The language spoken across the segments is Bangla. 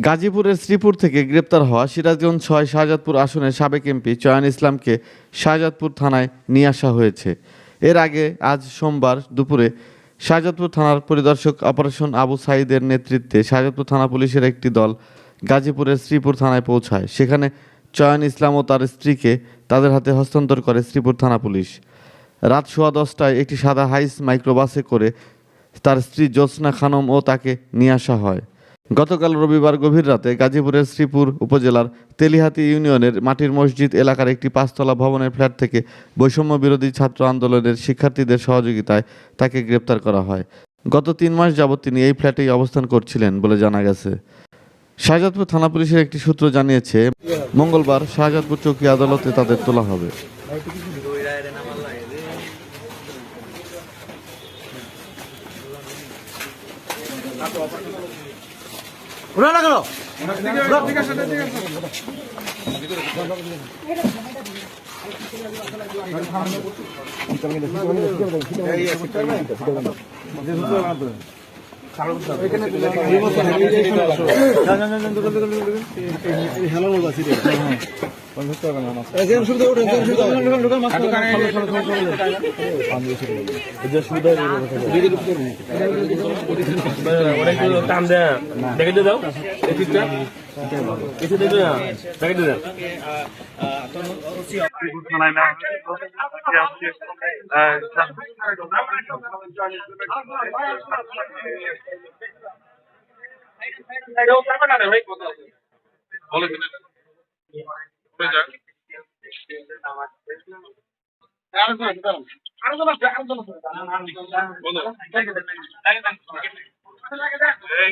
গাজীপুরের শ্রীপুর থেকে গ্রেপ্তার হওয়া সিরাজগঞ্জ ৬ শাহজাদপুর আসনের সাবেক এমপি চয়ন ইসলামকে শাহজাদপুর থানায় নিয়ে আসা হয়েছে। এর আগে আজ সোমবার দুপুরে শাহজাদপুর থানার পরিদর্শক অপারেশন আবু সাঈদের নেতৃত্বে শাহজাদপুর থানা পুলিশের একটি দল গাজীপুরের শ্রীপুর থানায় পৌঁছায়। সেখানে চয়ন ইসলাম ও তার স্ত্রীকে তাদের হাতে হস্তান্তর করে শ্রীপুর থানা পুলিশ। রাত 10:15টায় একটি সাদা হাইস মাইক্রোবাসে করে তার স্ত্রী জ্যোৎস্না খানম ও তাকে নিয়ে আসা হয়। গতকাল রবিবার গভীর রাতে গাজীপুরের শ্রীপুর উপজেলার তেলিহাতি ইউনিয়নের মাটির মসজিদ এলাকার একটি 5তলা ভবনের ফ্ল্যাট থেকে বৈষম্য বিরোধী ছাত্র আন্দোলনের শিক্ষার্থীদের সহযোগিতায় তাকে গ্রেপ্তার করা হয়। গত 3 মাস যাবৎ তিনি এই ফ্ল্যাটেই অবস্থান করছিলেন বলে জানা গেছে। শাহজাদপুর থানা পুলিশের একটি সূত্র জানিয়েছে, মঙ্গলবার শাহজাদপুর চৌকি আদালতে তাদের তোলা হবে। উড়া না কেন?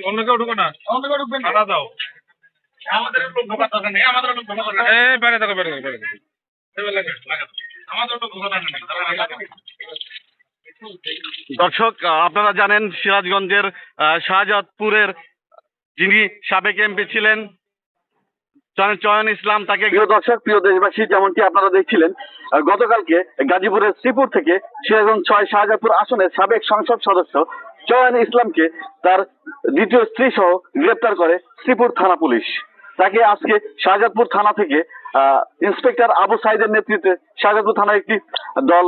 অন্য কেউ ঢুকো না, অন্য কেউ ঢুকবেন না, দাও আমাদের লোক ঢোকার দরকার নেই, আমাদের লোক ঢোকার দরকার নেই। এই বাইরে থাকো, বাইরে থাকো, বাইরে থাকো, আমাদের লোক ঢোকার দরকার নেই। দর্শক, আপনারা জানেন সিরাজগঞ্জের শাহজাদপুরের যিনি সাবেক এমপি ছিলেন চয়ন ইসলাম, তাকে প্রিয় দর্শক, প্রিয় দেশবাসী, যেমনটি আপনারা দেখছিলেন গতকালকে গাজীপুরের শ্রীপুর থেকে সিরাজগঞ্জ ৬ শাহজাদপুর আসনের সাবেক সংসদ সদস্য চয়ন ইসলামকে তার দ্বিতীয় স্ত্রী সহ গ্রেপ্তার করে শ্রীপুর থানা পুলিশ। তাকে আজকে শাহজাদপুর থানা থেকে ইন্সপেক্টর আবু সাঈদের নেতৃত্বে শাহজাদপুর থানার একটি দল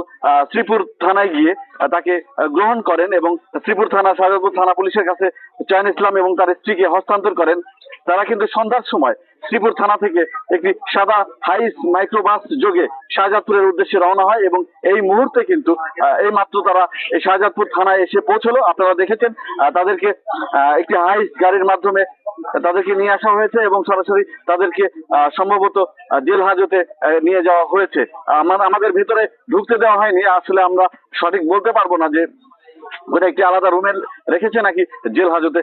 শ্রীপুর থানায় গিয়ে তাকে গ্রহণ করেন এবং শ্রীপুর থানা শাহজাদপুর থানা পুলিশের কাছে চয়ন ইসলাম এবং তার স্ত্রীকে হস্তান্তর করেন। তারা কিন্তু সন্ধ্যার সময় শ্রীপুর থানা থেকে একটি সাদা হাইস মাইক্রোবাস যোগে শাহজাদপুরের উদ্দেশ্যে রওনা হয় এবং এই মুহূর্তে কিন্তু এই মাত্র তারা এই শাহজাদপুর থানায় এসে পৌঁছলো। আপনারা দেখেছেন তাদেরকে একটি হাইস গাড়ির মাধ্যমে তাদেরকে নিয়ে আসা হয়েছে এবং সরাসরি তাদেরকে সম্ভবত জেল হাজতে নিয়ে যাওয়া হয়েছে। আমাদের ভিতরে ঢুকতে দেওয়া হয়নি, আসলে আমরা সঠিক বলতে পারবো না যে ওটা একটি আলাদা রুমে রেখেছে নাকি জেল হাজতে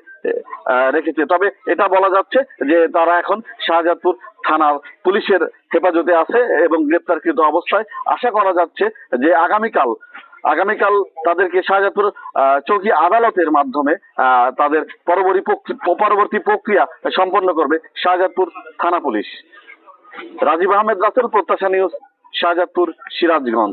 রেখেছে। তবে এটা বলা যাচ্ছে যে তারা এখন শাহজাদপুর থানার পুলিশের হেফাজতে আছে এবং গ্রেপ্তারকৃত অবস্থায়। আশা করা যাচ্ছে যে আগামীকাল তাদেরকে শাহজাদপুর চৌকি আদালতের মাধ্যমে তাদের পরবর্তী প্রক্রিয়া সম্পন্ন করবে শাহজাদপুর থানা পুলিশ। রাজীব আহমেদ রাসেল, প্রত্যাশা নিউজ, শাহজাদপুর, সিরাজগঞ্জ।